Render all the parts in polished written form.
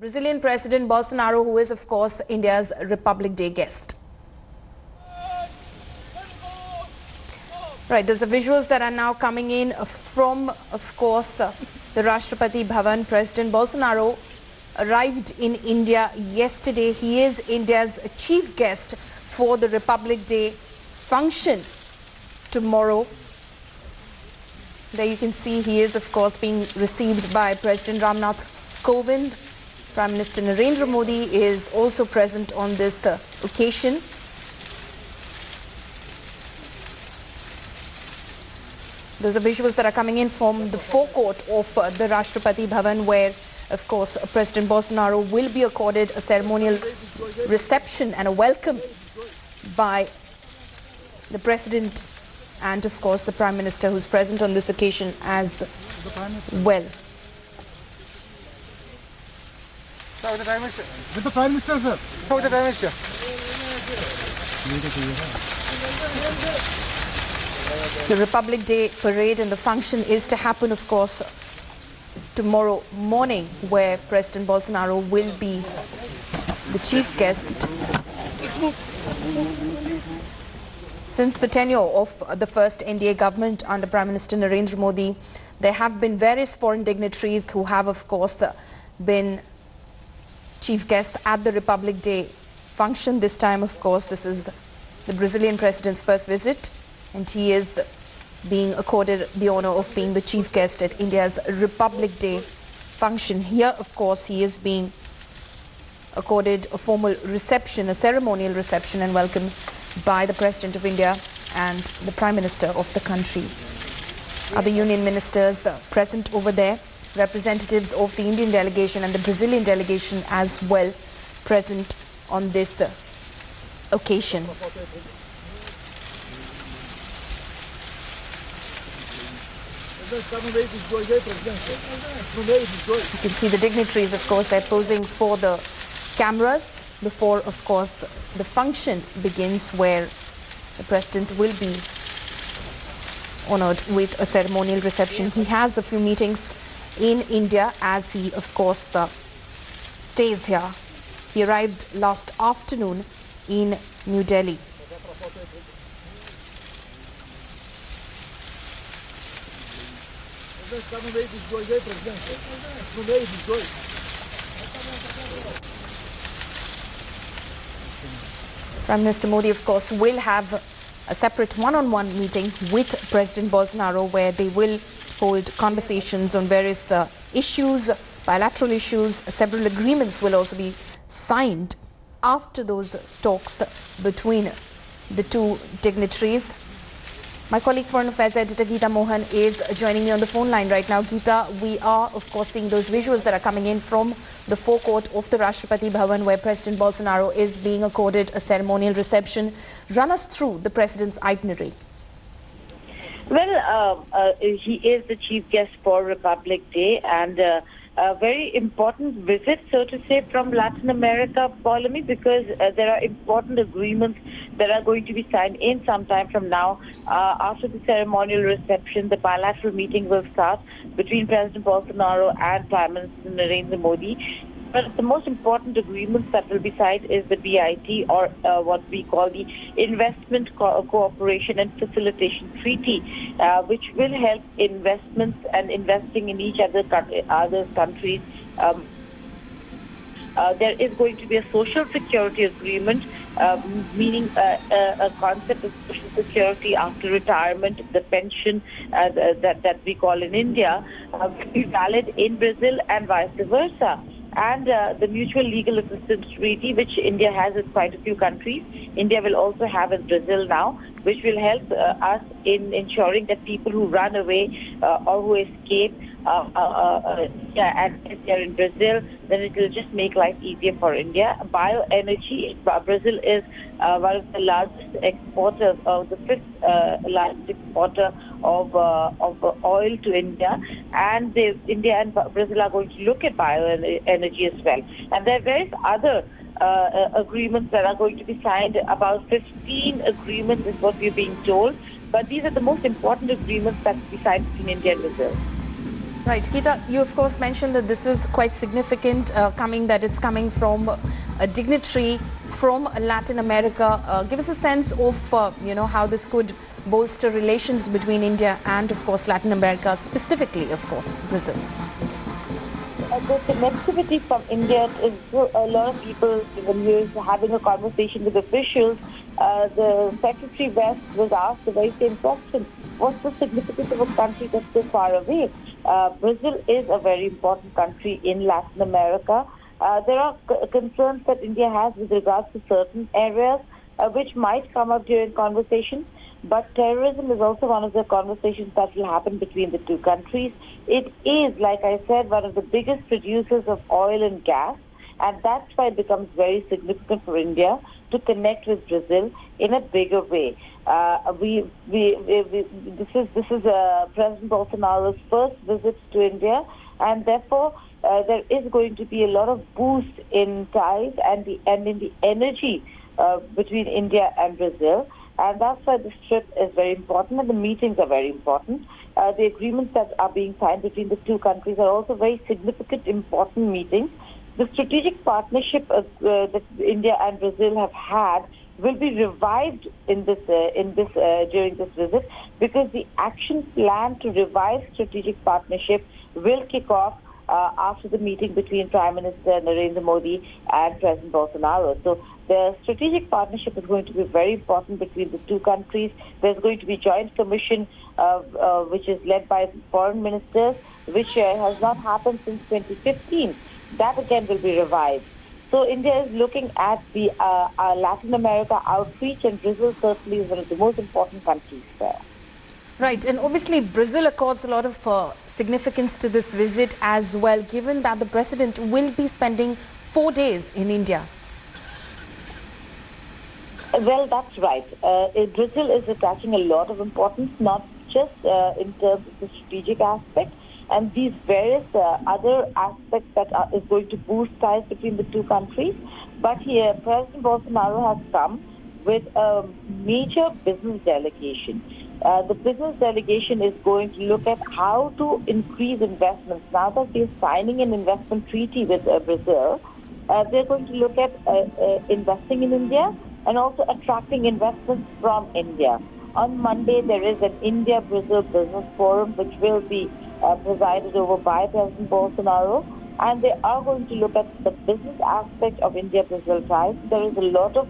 Brazilian President Bolsonaro, who is, of course, India's Republic Day guest. Right, those are visuals that are now coming in from, of course, the Rashtrapati Bhawan. President Bolsonaro arrived in India yesterday. He is India's chief guest for the Republic Day function tomorrow. There you can see he is, of course, being received by President Nath, Kovind. Prime Minister Narendra Modi is also present on this occasion. Those are visuals that are coming in from the forecourt of the Rashtrapati Bhawan, where, of course, President Bolsonaro will be accorded a ceremonial reception and a welcome by the President and, of course, the Prime Minister, who's present on this occasion as well. With the Prime Minister, sir. With the Prime Minister. The Republic Day parade and the function is to happen, of course, tomorrow morning, where President Bolsonaro will be the chief guest. Since the tenure of the first NDA government under Prime Minister Narendra Modi, there have been various foreign dignitaries who have, of course, been chief guests at the Republic Day function. This time, of course, this is the Brazilian president's first visit, and he is being accorded the honor of being the chief guest at India's Republic Day function. Here, of course, he is being accorded a formal reception, a ceremonial reception and welcome by the President of India and the Prime Minister of the country. Other union ministers present over there, representatives of the Indian delegation and the Brazilian delegation as well present on this occasion. You can see the dignitaries, of course, they're posing for the cameras before, of course, the function begins, where the President will be honored with a ceremonial reception. He has a few meetings in India as he, of course, stays here. He arrived last afternoon in New Delhi. Prime Minister Modi, of course, will have a separate one-on-one meeting with President Bolsonaro, where they will hold conversations on various issues, bilateral issues. Several agreements will also be signed after those talks between the two dignitaries. My colleague Foreign Affairs editor Geeta Mohan is joining me on the phone line right now. Geeta, we are, of course, seeing those visuals that are coming in from the forecourt of the Rashtrapati Bhawan, where President Bolsonaro is being accorded a ceremonial reception. Run us through the President's itinerary. Well, he is the chief guest for Republic Day, and a very important visit, so to say, from Latin America, Polemy, because there are important agreements that are going to be signed in sometime from now. After the ceremonial reception, the bilateral meeting will start between President Bolsonaro and Prime Minister Narendra Modi. But the most important agreements that will be signed is the BIT, or what we call the Investment Cooperation and Facilitation Treaty, which will help investments and investing in each other countries. There is going to be a social security agreement, meaning a concept of social security after retirement, the pension that we call in India, will be valid in Brazil and vice versa. And the Mutual Legal Assistance Treaty, which India has with quite a few countries, India will also have in Brazil now, which will help us in ensuring that people who run away or who escape and if they're in Brazil, then it will just make life easier for India. Bioenergy, Brazil is one of the largest exporters, the fifth largest exporter of oil to India, and India and Brazil are going to look at bioenergy as well. And there are various other agreements that are going to be signed. About 15 agreements is what we're being told, but these are the most important agreements that will be signed between India and Brazil. Right, Geeta, you of course mentioned that this is quite significant, it's coming from a dignitary from Latin America. Give us a sense of, how this could bolster relations between India and, of course, Latin America, specifically, of course, Brazil. The connectivity from India is a lot of people, when we were having a conversation with officials, the Secretary West was asked the very same question. What's the significance of a country that's so far away? Brazil is a very important country in Latin America. There are concerns that India has with regards to certain areas which might come up during conversations. But terrorism is also one of the conversations that will happen between the two countries. It is, like I said, one of the biggest producers of oil and gas, and that's why it becomes very significant for India to connect with Brazil in a bigger way. This is President Bolsonaro's first visit to India, and therefore there is going to be a lot of boost in ties and in the energy between India and Brazil. And that's why this trip is very important, and the meetings are very important. The agreements that are being signed between the two countries are also very significant, important meetings. The strategic partnership that India and Brazil have had will be revived during this visit, because the action plan to revive strategic partnership will kick off after the meeting between Prime Minister Narendra Modi and President Bolsonaro. So the strategic partnership is going to be very important between the two countries. There's going to be joint commission which is led by foreign ministers, which has not happened since 2015. That again will be revived. So India is looking at the Latin America outreach, and Brazil certainly is one of the most important countries there. Right, and obviously Brazil accords a lot of significance to this visit as well, given that the president will be spending 4 days in India. Well, that's right. Brazil is attaching a lot of importance, not just in terms of the strategic aspect, and these various other aspects that is going to boost ties between the two countries. But here, President Bolsonaro has come with a major business delegation. The business delegation is going to look at how to increase investments. Now that they're signing an investment treaty with Brazil, they're going to look at investing in India and also attracting investments from India. On Monday, there is an India-Brazil Business Forum, which will be presided over by President Bolsonaro, and they are going to look at the business aspect of India-Brazil ties. There is a lot of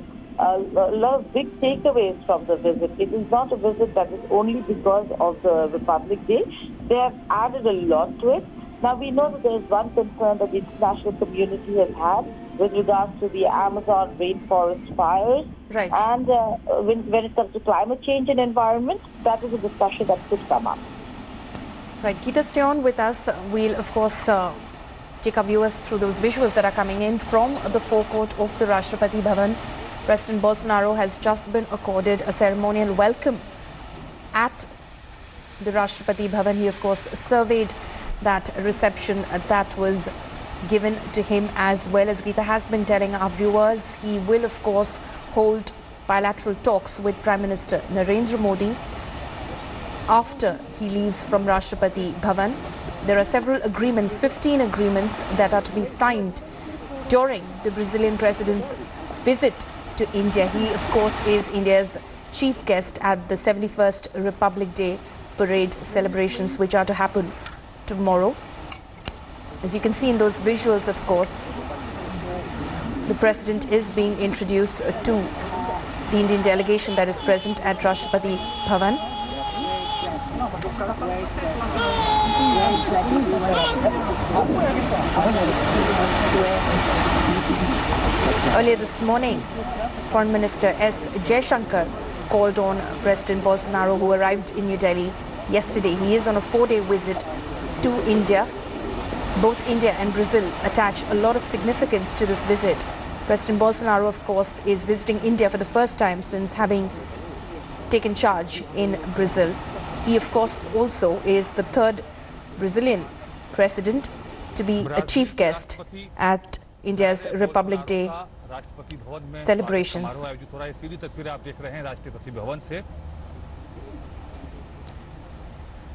big takeaways from the visit. It is not a visit that is only because of the Republic Day. They have added a lot to it. Now, we know that there is one concern that the international community has had with regards to the Amazon rainforest fires. Right. And when it comes to climate change and environment, that is a discussion that could come up. Right, Geeta, stay on with us. We'll, of course, take our viewers through those visuals that are coming in from the forecourt of the Rashtrapati Bhawan. President Bolsonaro has just been accorded a ceremonial welcome at the Rashtrapati Bhawan. He, of course, surveyed that reception that was given to him, as well as Geeta has been telling our viewers. He will, of course, hold bilateral talks with Prime Minister Narendra Modi after he leaves from Rashtrapati Bhawan. There are several agreements, 15 agreements that are to be signed during the Brazilian president's visit to India. He, of course, is India's chief guest at the 71st Republic Day parade celebrations, which are to happen tomorrow. As you can see in those visuals, of course, the president is being introduced to the Indian delegation that is present at Rashtrapati Bhavan. Earlier this morning, Foreign Minister S. Jaishankar called on President Bolsonaro, who arrived in New Delhi yesterday. He is on a 4-day visit to India. Both India and Brazil attach a lot of significance to this visit. President Bolsonaro, of course, is visiting India for the first time since having taken charge in Brazil. He, of course, also is the third Brazilian president to be a chief guest at India's Republic Day celebrations.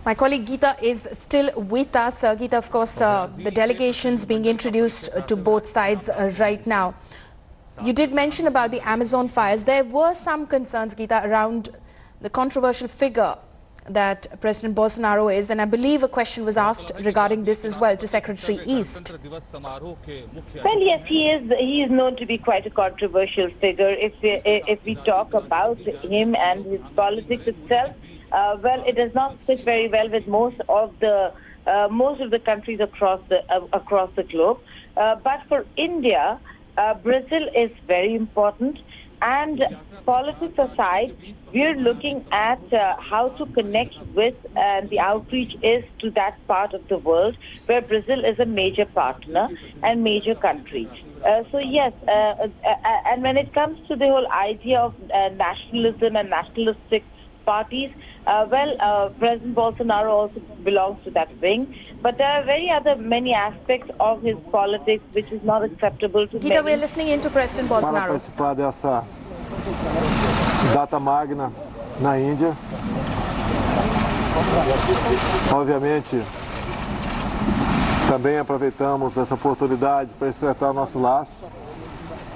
My colleague Geeta is still with us. Geeta, of course, the delegations being introduced to both sides right now. You did mention about the Amazon fires. There were some concerns, Geeta, around the controversial figure that President Bolsonaro is, and I believe a question was asked regarding this as well to Secretary East. Well, yes, he is known to be quite a controversial figure. If we talk about him and his politics itself, well, it does not sit very well with most of the countries across the globe. But for India, Brazil is very important. And politics aside, we're looking at how to connect with, and the outreach is to that part of the world where Brazil is a major partner and major country. So yes, and when it comes to the whole idea of nationalism and nationalistic parties, President Bolsonaro also belongs to that wing. But there are many aspects of his politics which is not acceptable to Geeta, many. we're listening into President Para Bolsonaro. participar dessa data magna na Índia. Obviamente, também aproveitamos essa oportunidade para estreitar nosso laço.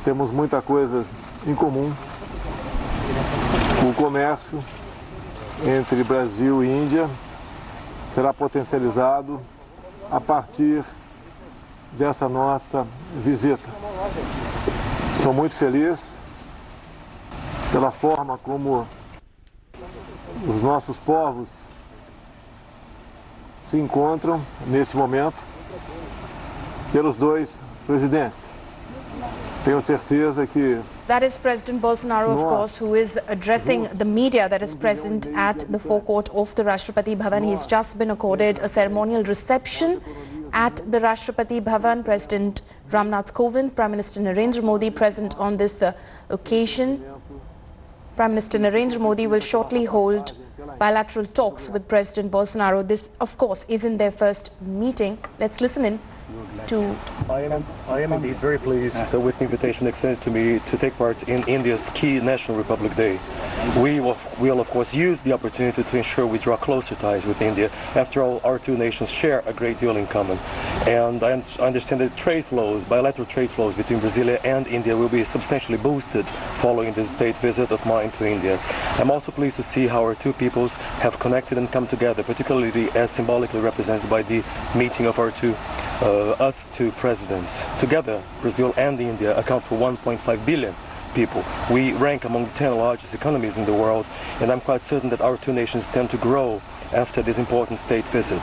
Temos muita coisa em comum. O comércio entre Brasil e Índia será potencializado a partir dessa nossa visita. Estou muito feliz pela forma como os nossos povos se encontram nesse momento, pelos dois presidentes. Tenho certeza que That is President Bolsonaro, of course, who is addressing the media that is present at the forecourt of the Rashtrapati Bhawan. He's just been accorded a ceremonial reception at the Rashtrapati Bhawan. President Nath, Kovind, Prime Minister Narendra Modi present on this occasion. Prime Minister Narendra Modi will shortly hold bilateral talks with President Bolsonaro. This, of course, isn't their first meeting. Let's listen in to... I am indeed very pleased with the invitation extended to me to take part in India's key National Republic Day. We will of course use the opportunity to ensure we draw closer ties with India. After all, our two nations share a great deal in common. And I understand that bilateral trade flows between Brazil and India will be substantially boosted following this state visit of mine to India. I'm also pleased to see how our two peoples have connected and come together, particularly as symbolically represented by the meeting of our us two presidents. Together, Brazil and India account for 1.5 billion people. We rank among the 10 largest economies in the world, and I'm quite certain that our two nations tend to grow after this important state visit.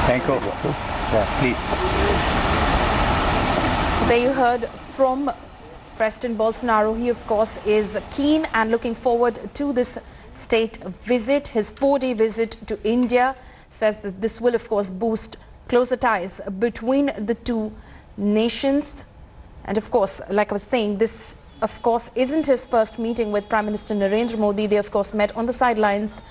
Thank you. Yeah, please. So there you heard from President Bolsonaro. He, of course, is keen and looking forward to this state visit. His 4-day visit to India says that this will, of course, boost closer ties between the two nations. And of course, like I was saying, this of course isn't his first meeting with Prime Minister Narendra Modi. They of course met on the sidelines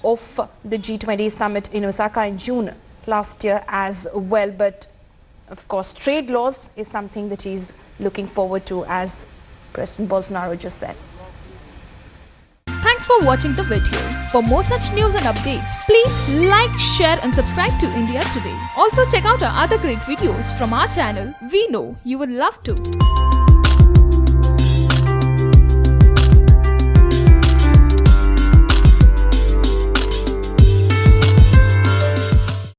of the G20 summit in Osaka in June last year as well. But of course, trade laws is something that he's looking forward to, as President Bolsonaro just said. Thanks for watching the video. For more such news and updates, please like, share and subscribe to India Today. Also check out our other great videos from our channel. We know you will love to.